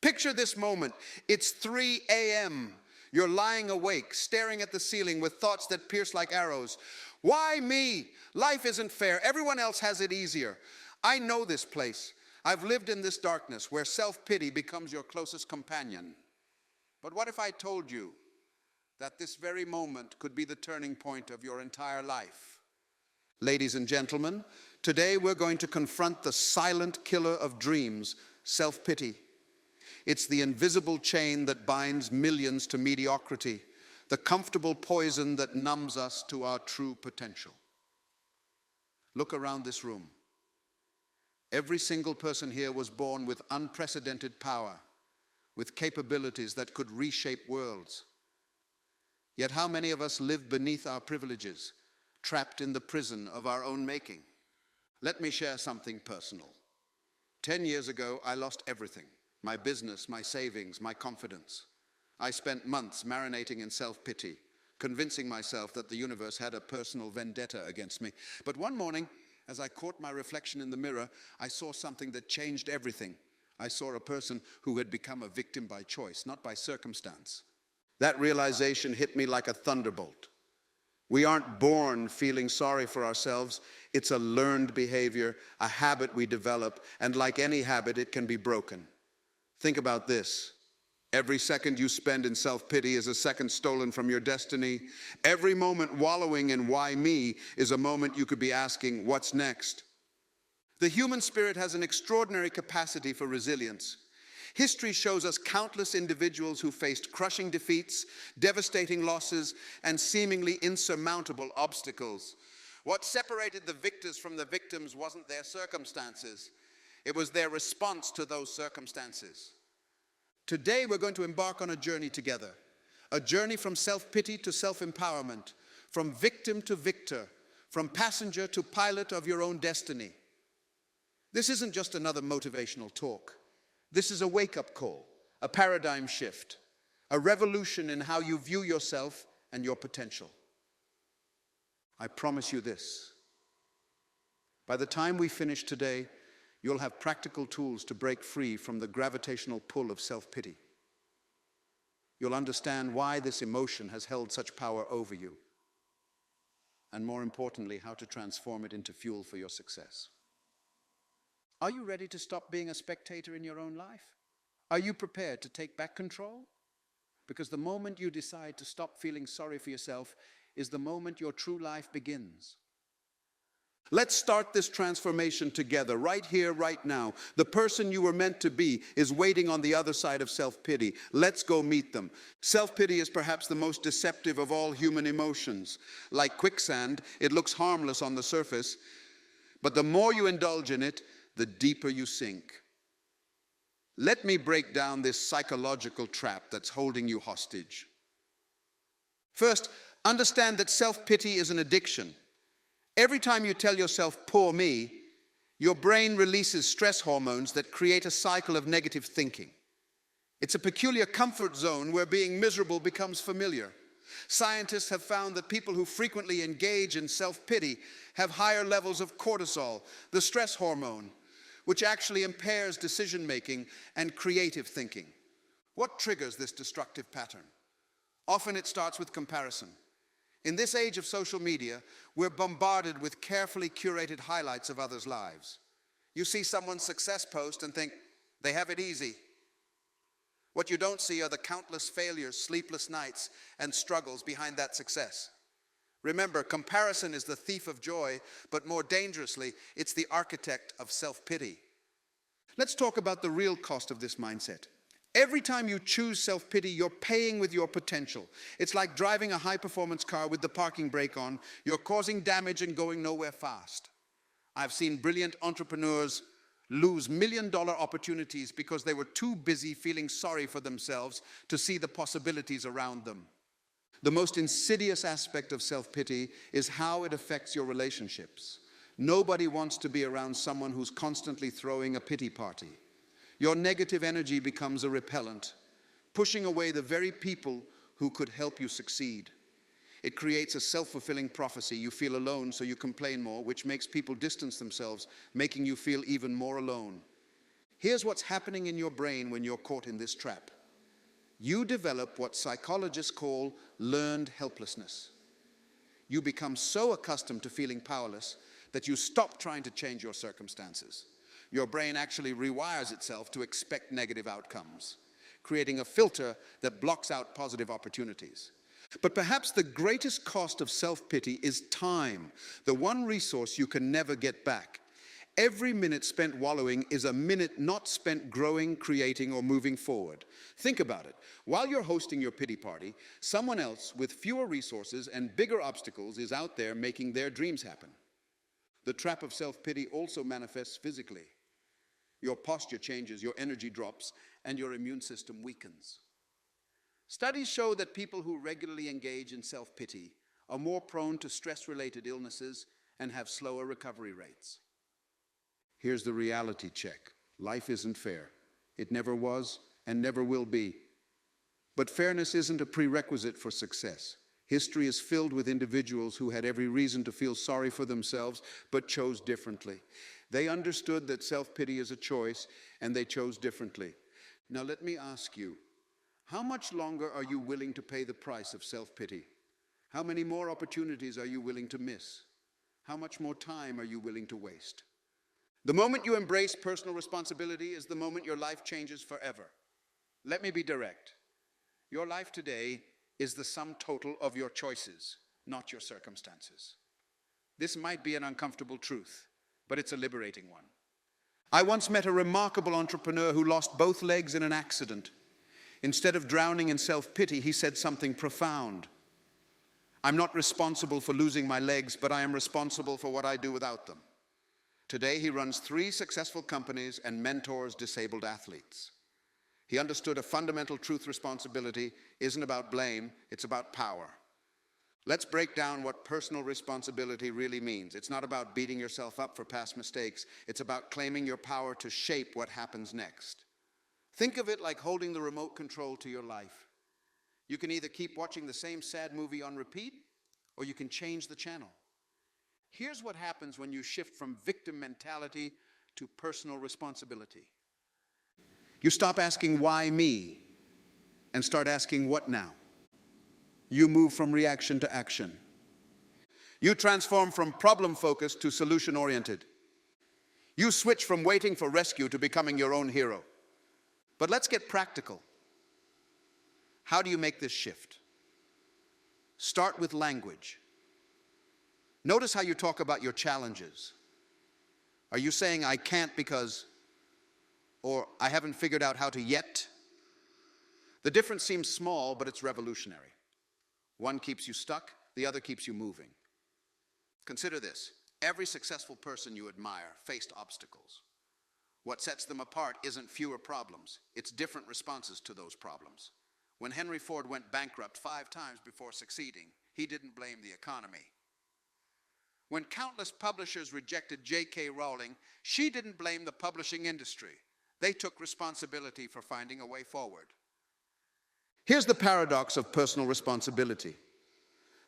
Picture this moment. It's 3 a.m. You're lying awake, staring at the ceiling with thoughts that pierce like arrows. Why me? Life isn't fair. Everyone else has it easier. I know this place. I've lived in this darkness where self-pity becomes your closest companion. But what if I told you that this very moment could be the turning point of your entire life? Ladies and gentlemen, today we're going to confront the silent killer of dreams, self-pity. It's the invisible chain that binds millions to mediocrity, the comfortable poison that numbs us to our true potential. Look around this room. Every single person here was born with unprecedented power, with capabilities that could reshape worlds. Yet how many of us live beneath our privileges, trapped in the prison of our own making? Let me share something personal. 10 years ago, I lost everything. My business, my savings, my confidence. I spent months marinating in self-pity, convincing myself that the universe had a personal vendetta against me. But one morning, as I caught my reflection in the mirror, I saw something that changed everything. I saw a person who had become a victim by choice, not by circumstance. That realization hit me like a thunderbolt. We aren't born feeling sorry for ourselves. It's a learned behavior, a habit we develop, and like any habit, it can be broken. Think about this. Every second you spend in self-pity is a second stolen from your destiny. Every moment wallowing in why me is a moment you could be asking, what's next? The human spirit has an extraordinary capacity for resilience. History shows us countless individuals who faced crushing defeats, devastating losses, and seemingly insurmountable obstacles. What separated the victors from the victims wasn't their circumstances. It was their response to those circumstances. Today, we're going to embark on a journey together. A journey from self-pity to self-empowerment, from victim to victor, from passenger to pilot of your own destiny. This isn't just another motivational talk. This is a wake-up call, a paradigm shift, a revolution in how you view yourself and your potential. I promise you this. By the time we finish today, you'll have practical tools to break free from the gravitational pull of self-pity. You'll understand why this emotion has held such power over you, and more importantly, how to transform it into fuel for your success. Are you ready to stop being a spectator in your own life? Are you prepared to take back control? Because the moment you decide to stop feeling sorry for yourself is the moment your true life begins. Let's start this transformation together, right here, right now. The person you were meant to be is waiting on the other side of self-pity. Let's go meet them. Self-pity is perhaps the most deceptive of all human emotions. Like quicksand, it looks harmless on the surface, but the more you indulge in it, the deeper you sink. Let me break down this psychological trap that's holding you hostage. First, understand that self-pity is an addiction. Every time you tell yourself, poor me, your brain releases stress hormones that create a cycle of negative thinking. It's a peculiar comfort zone where being miserable becomes familiar. Scientists have found that people who frequently engage in self-pity have higher levels of cortisol, the stress hormone, which actually impairs decision-making and creative thinking. What triggers this destructive pattern? Often it starts with comparison. In this age of social media, we're bombarded with carefully curated highlights of others' lives. You see someone's success post and think, they have it easy. What you don't see are the countless failures, sleepless nights, and struggles behind that success. Remember, comparison is the thief of joy, but more dangerously, it's the architect of self-pity. Let's talk about the real cost of this mindset. Every time you choose self-pity, you're paying with your potential. It's like driving a high-performance car with the parking brake on. You're causing damage and going nowhere fast. I've seen brilliant entrepreneurs lose million-dollar opportunities because they were too busy feeling sorry for themselves to see the possibilities around them. The most insidious aspect of self-pity is how it affects your relationships. Nobody wants to be around someone who's constantly throwing a pity party. Your negative energy becomes a repellent, pushing away the very people who could help you succeed. It creates a self-fulfilling prophecy. You feel alone, so you complain more, which makes people distance themselves, making you feel even more alone. Here's what's happening in your brain when you're caught in this trap. You develop what psychologists call learned helplessness. You become so accustomed to feeling powerless that you stop trying to change your circumstances. Your brain actually rewires itself to expect negative outcomes, creating a filter that blocks out positive opportunities. But perhaps the greatest cost of self-pity is time, the one resource you can never get back. Every minute spent wallowing is a minute not spent growing, creating, or moving forward. Think about it. While you're hosting your pity party, someone else with fewer resources and bigger obstacles is out there making their dreams happen. The trap of self-pity also manifests physically. Your posture changes, your energy drops, and your immune system weakens. Studies show that people who regularly engage in self-pity are more prone to stress-related illnesses and have slower recovery rates. Here's the reality check. Life isn't fair. It never was and never will be. But fairness isn't a prerequisite for success. History is filled with individuals who had every reason to feel sorry for themselves, but chose differently. They understood that self-pity is a choice, and they chose differently. Now let me ask you, how much longer are you willing to pay the price of self-pity? How many more opportunities are you willing to miss? How much more time are you willing to waste? The moment you embrace personal responsibility is the moment your life changes forever. Let me be direct. Your life today is the sum total of your choices, not your circumstances. This might be an uncomfortable truth, but it's a liberating one. I once met a remarkable entrepreneur who lost both legs in an accident. Instead of drowning in self-pity, he said something profound. I'm not responsible for losing my legs, but I am responsible for what I do without them. Today, he runs 3 successful companies and mentors disabled athletes. He understood a fundamental truth: responsibility isn't about blame, it's about power. Let's break down what personal responsibility really means. It's not about beating yourself up for past mistakes. It's about claiming your power to shape what happens next. Think of it like holding the remote control to your life. You can either keep watching the same sad movie on repeat, or you can change the channel. Here's what happens when you shift from victim mentality to personal responsibility. You stop asking, why me? And start asking, what now? You move from reaction to action. You transform from problem-focused to solution-oriented. You switch from waiting for rescue to becoming your own hero. But let's get practical. How do you make this shift? Start with language. Notice how you talk about your challenges. Are you saying, I can't because, or I haven't figured out how to yet? The difference seems small, but it's revolutionary. One keeps you stuck, the other keeps you moving. Consider this. Every successful person you admire faced obstacles. What sets them apart isn't fewer problems, it's different responses to those problems. When Henry Ford went bankrupt 5 times before succeeding, he didn't blame the economy. When countless publishers rejected J.K. Rowling, she didn't blame the publishing industry. They took responsibility for finding a way forward. Here's the paradox of personal responsibility.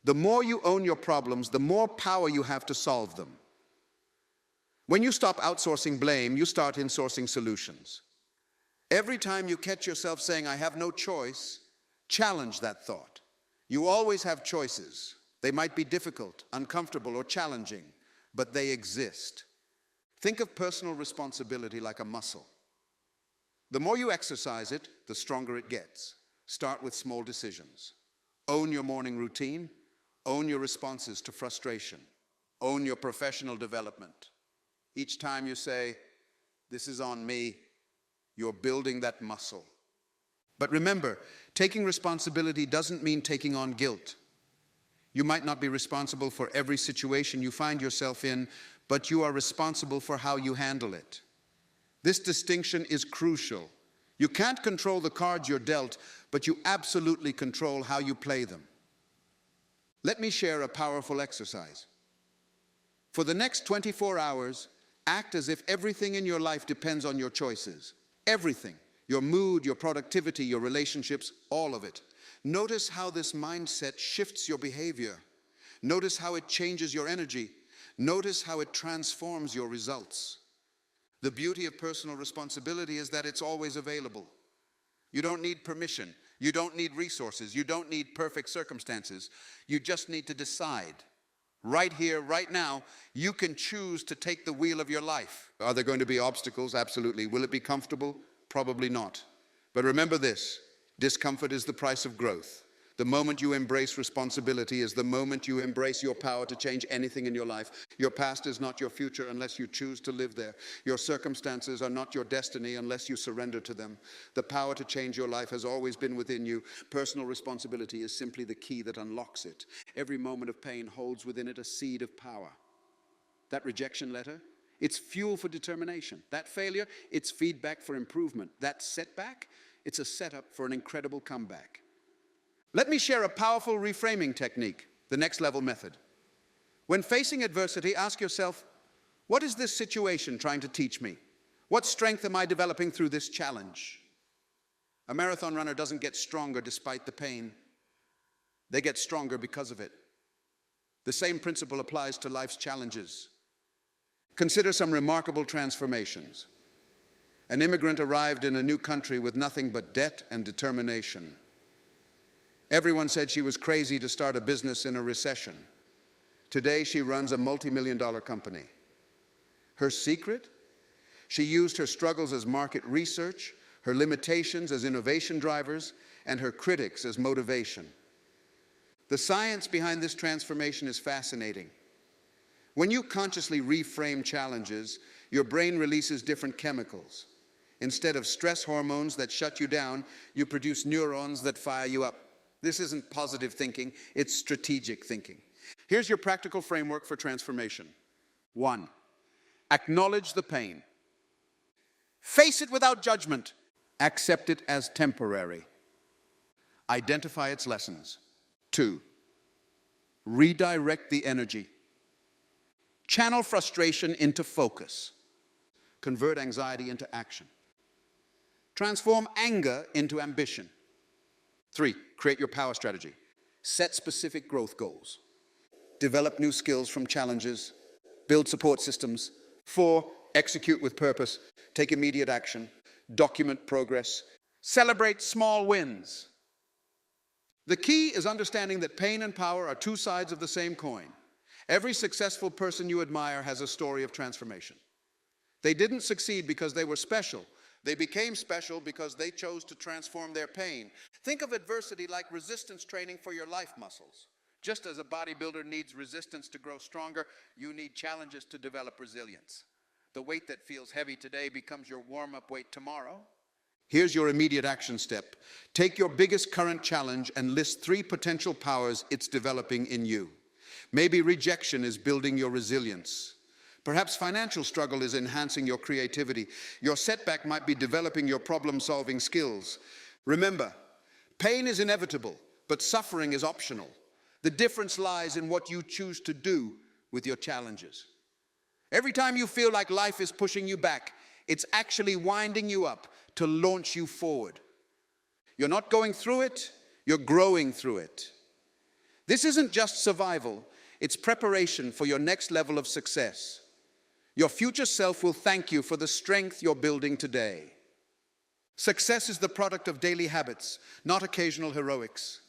The more you own your problems, the more power you have to solve them. When you stop outsourcing blame, you start insourcing solutions. Every time you catch yourself saying, I have no choice, challenge that thought. You always have choices. They might be difficult, uncomfortable, or challenging, but they exist. Think of personal responsibility like a muscle. The more you exercise it, the stronger it gets. Start with small decisions. Own your morning routine. Own your responses to frustration. Own your professional development. Each time you say, this is on me, you're building that muscle. But remember, taking responsibility doesn't mean taking on guilt. You might not be responsible for every situation you find yourself in, but you are responsible for how you handle it. This distinction is crucial. You can't control the cards you're dealt, but you absolutely control how you play them. Let me share a powerful exercise. For the next 24 hours, act as if everything in your life depends on your choices. Everything. Your mood, your productivity, your relationships, all of it. Notice how this mindset shifts your behavior. Notice how it changes your energy. Notice how it transforms your results. The beauty of personal responsibility is that it's always available. You don't need permission. You don't need resources. You don't need perfect circumstances. You just need to decide. Right here, right now, you can choose to take the wheel of your life. Are there going to be obstacles? Absolutely. Will it be comfortable? Probably not. But remember this, discomfort is the price of growth. The moment you embrace responsibility is the moment you embrace your power to change anything in your life. Your past is not your future unless you choose to live there. Your circumstances are not your destiny unless you surrender to them. The power to change your life has always been within you. Personal responsibility is simply the key that unlocks it. Every moment of pain holds within it a seed of power. That rejection letter, it's fuel for determination. That failure, it's feedback for improvement. That setback, it's a setup for an incredible comeback. Let me share a powerful reframing technique, the next level method. When facing adversity, ask yourself, what is this situation trying to teach me? What strength am I developing through this challenge? A marathon runner doesn't get stronger despite the pain. They get stronger because of it. The same principle applies to life's challenges. Consider some remarkable transformations. An immigrant arrived in a new country with nothing but debt and determination. Everyone said she was crazy to start a business in a recession. Today, she runs a multi-million-dollar company. Her secret? She used her struggles as market research, her limitations as innovation drivers, and her critics as motivation. The science behind this transformation is fascinating. When you consciously reframe challenges, your brain releases different chemicals. Instead of stress hormones that shut you down, you produce neurons that fire you up. This isn't positive thinking, it's strategic thinking. Here's your practical framework for transformation. 1, acknowledge the pain. Face it without judgment. Accept it as temporary. Identify its lessons. 2, redirect the energy. Channel frustration into focus. Convert anxiety into action. Transform anger into ambition. 3, create your power strategy. Set specific growth goals. Develop new skills from challenges. Build support systems. 4, execute with purpose. Take immediate action. Document progress. Celebrate small wins. The key is understanding that pain and power are two sides of the same coin. Every successful person you admire has a story of transformation. They didn't succeed because they were special. They became special because they chose to transform their pain. Think of adversity like resistance training for your life muscles. Just as a bodybuilder needs resistance to grow stronger, you need challenges to develop resilience. The weight that feels heavy today becomes your warm-up weight tomorrow. Here's your immediate action step. Take your biggest current challenge and list 3 potential powers it's developing in you. Maybe rejection is building your resilience. Perhaps financial struggle is enhancing your creativity. Your setback might be developing your problem-solving skills. Remember, pain is inevitable, but suffering is optional. The difference lies in what you choose to do with your challenges. Every time you feel like life is pushing you back, it's actually winding you up to launch you forward. You're not going through it, you're growing through it. This isn't just survival, it's preparation for your next level of success. Your future self will thank you for the strength you're building today. Success is the product of daily habits, not occasional heroics.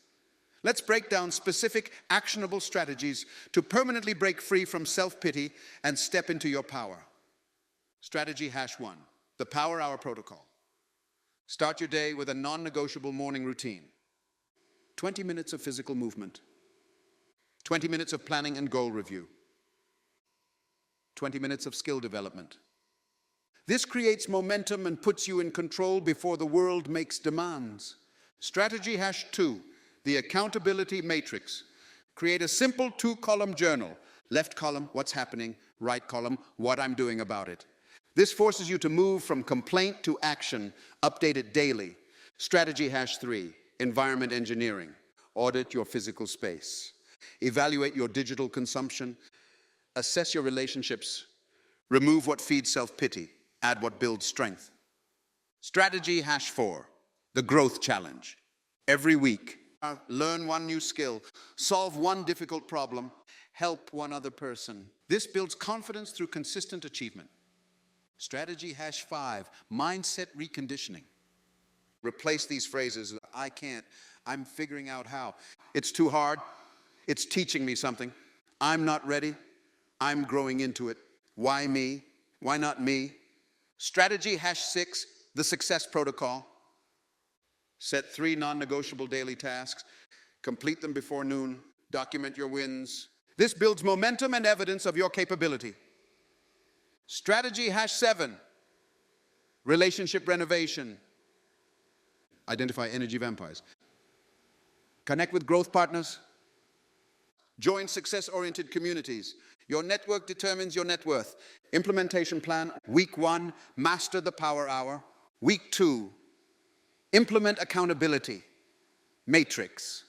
Let's break down specific, actionable strategies to permanently break free from self-pity and step into your power. Strategy #1, the Power Hour Protocol. Start your day with a non-negotiable morning routine. 20 minutes of physical movement. 20 minutes of planning and goal review. 20 minutes of skill development. This creates momentum and puts you in control before the world makes demands. Strategy #2, the accountability matrix. Create a simple 2-column journal. Left column, what's happening. Right column, what I'm doing about it. This forces you to move from complaint to action. Update it daily. Strategy #3, environment engineering. Audit your physical space. Evaluate your digital consumption. Assess your relationships. Remove what feeds self-pity. Add what builds strength. Strategy #4, the growth challenge. Every week, learn one new skill, solve one difficult problem, help one other person. This builds confidence through consistent achievement. Strategy #5, mindset reconditioning. Replace these phrases. I can't. I'm figuring out how. It's too hard. It's teaching me something. I'm not ready. I'm growing into it. Why me? Why not me? Strategy #6, the success protocol. Set 3 non-negotiable daily tasks. Complete them before noon. Document your wins. This builds momentum and evidence of your capability. Strategy #7, relationship renovation. Identify energy vampires. Connect with growth partners. Join success-oriented communities. Your network determines your net worth. Implementation plan. Week 1, master the power hour. Week 2, implement accountability. Matrix.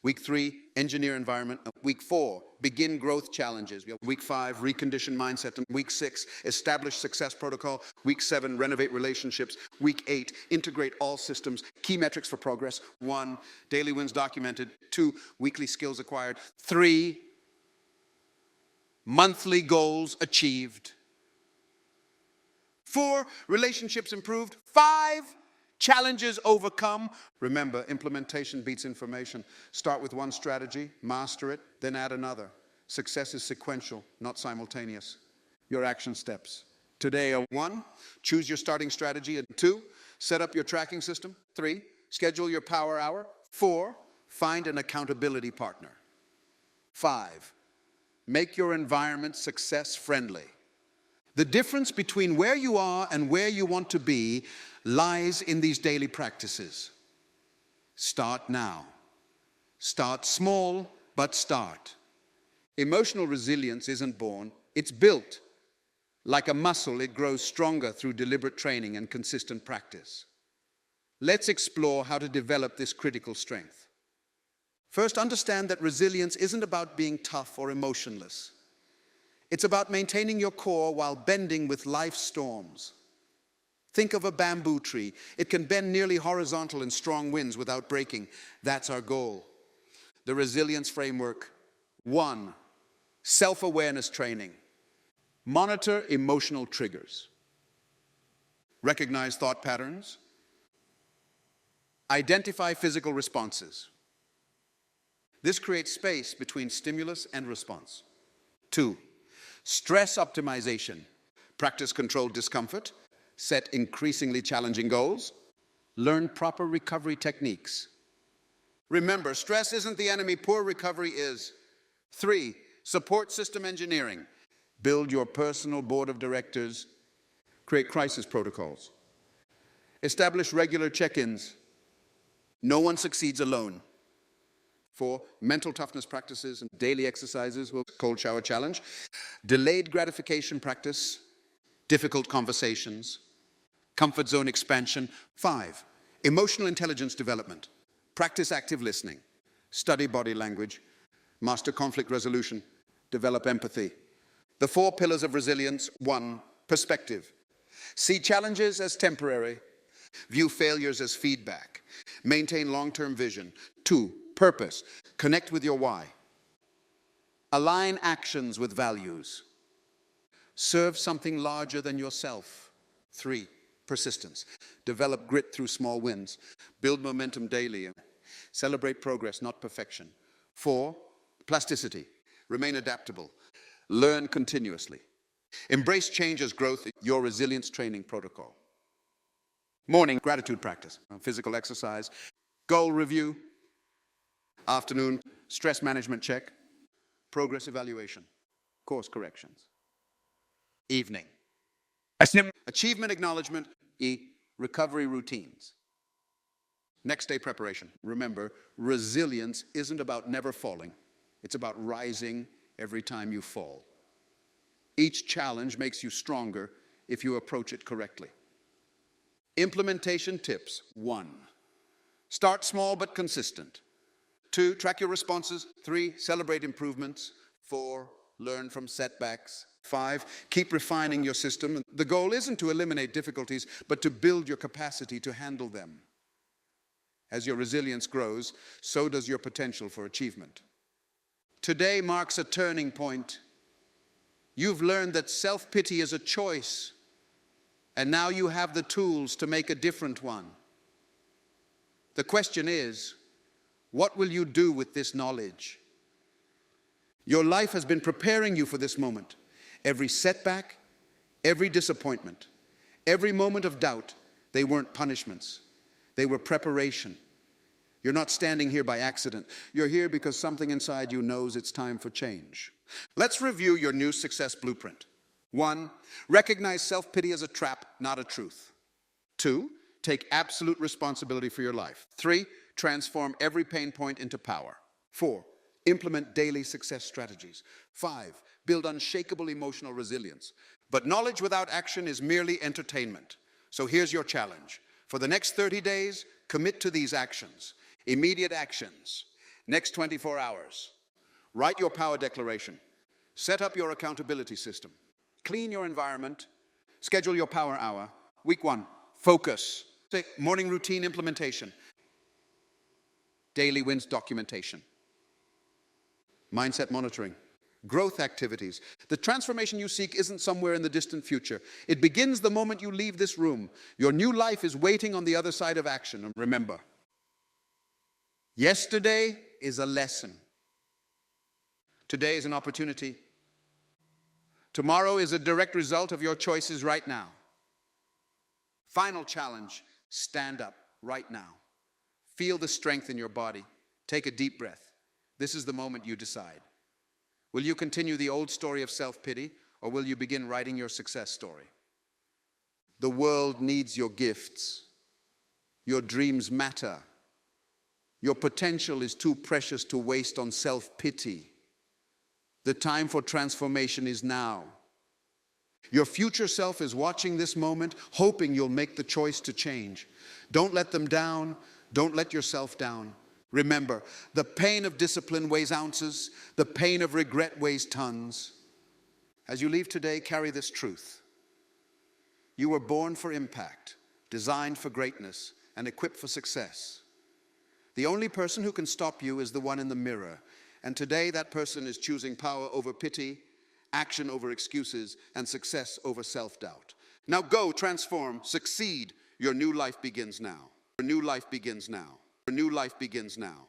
Week 3, engineer environment. Week 4, begin growth challenges. Week 5, recondition mindset. And week 6, establish success protocol. Week 7, renovate relationships. Week 8, integrate all systems. Key metrics for progress. 1, daily wins documented. 2, weekly skills acquired. 3, monthly goals achieved. 4, relationships improved. 5, challenges overcome. Remember, implementation beats information. Start with one strategy, master it, then add another. Success is sequential, not simultaneous. Your action steps. Today are 1, choose your starting strategy. 2, set up your tracking system. 3, schedule your power hour. 4, find an accountability partner. 5, make your environment success friendly. The difference between where you are and where you want to be lies in these daily practices. Start now. Start small, but start. Emotional resilience isn't born, it's built. Like a muscle, it grows stronger through deliberate training and consistent practice. Let's explore how to develop this critical strength. First, understand that resilience isn't about being tough or emotionless. It's about maintaining your core while bending with life's storms. Think of a bamboo tree. It can bend nearly horizontal in strong winds without breaking. That's our goal. The resilience framework. 1, self-awareness training. Monitor emotional triggers. Recognize thought patterns. Identify physical responses. This creates space between stimulus and response. 2, stress optimization. Practice controlled discomfort. Set increasingly challenging goals. Learn proper recovery techniques. Remember, stress isn't the enemy, poor recovery is. 3, support system engineering. Build your personal board of directors. Create crisis protocols. Establish regular check-ins. No one succeeds alone. 4, mental toughness practices and daily exercises. Cold shower challenge. Delayed gratification practice. Difficult conversations. Comfort zone expansion. 5, emotional intelligence development. Practice active listening. Study body language. Master conflict resolution. Develop empathy. The 4 pillars of resilience. 1, perspective. See challenges as temporary. View failures as feedback. Maintain long-term vision. 2, purpose. Connect with your why. Align actions with values. Serve something larger than yourself. 3, persistence. Develop grit through small wins. Build momentum daily. Celebrate progress, not perfection. 4, plasticity. Remain adaptable. Learn continuously. Embrace change as growth, your resilience training protocol. Morning, gratitude practice. Physical exercise. Goal review. Afternoon, stress management check. Progress evaluation. Course corrections. Evening. Achievement acknowledgement. Recovery routines. Next day preparation. Remember, resilience isn't about never falling. It's about rising every time you fall. Each challenge makes you stronger if you approach it correctly. Implementation tips. 1, start small but consistent. 2, track your responses. 3, celebrate improvements. 4, learn from setbacks. 5, keep refining your system. The goal isn't to eliminate difficulties, but to build your capacity to handle them. As your resilience grows, so does your potential for achievement. Today marks a turning point. You've learned that self-pity is a choice, And now you have the tools to make a different one. The question is, what will you do with this knowledge? Your life has been preparing you for this moment. Every setback, every disappointment, every moment of doubt, they weren't punishments. They were preparation. You're not standing here by accident. You're here because something inside you knows it's time for change. Let's review your new success blueprint. 1, recognize self-pity as a trap, not a truth. 2, take absolute responsibility for your life. 3, transform every pain point into power. 4, implement daily success strategies. 5, build unshakable emotional resilience. But knowledge without action is merely entertainment. So here's your challenge. For the next 30 days, commit to these actions. Immediate actions. Next 24 hours. Write your power declaration. Set up your accountability system. Clean your environment. Schedule your power hour. Week 1, focus. Morning routine implementation. Daily wins documentation. Mindset monitoring. Growth activities. The transformation you seek isn't somewhere in the distant future. It begins the moment you leave this room. Your new life is waiting on the other side of action. And remember, yesterday is a lesson. Today is an opportunity. Tomorrow is a direct result of your choices right now. Final challenge, stand up right now. Feel the strength in your body. Take a deep breath. This is the moment you decide. Will you continue the old story of self-pity, or will you begin writing your success story? The world needs your gifts. Your dreams matter. Your potential is too precious to waste on self-pity. The time for transformation is now. Your future self is watching this moment, hoping you'll make the choice to change. Don't let them down. Don't let yourself down. Remember, the pain of discipline weighs ounces. The pain of regret weighs tons. As you leave today, carry this truth. You were born for impact, designed for greatness, and equipped for success. The only person who can stop you is the one in the mirror. And today, that person is choosing power over pity, action over excuses, and success over self-doubt. Now go, transform, succeed. Your new life begins now. Your new life begins now. Your new life begins now.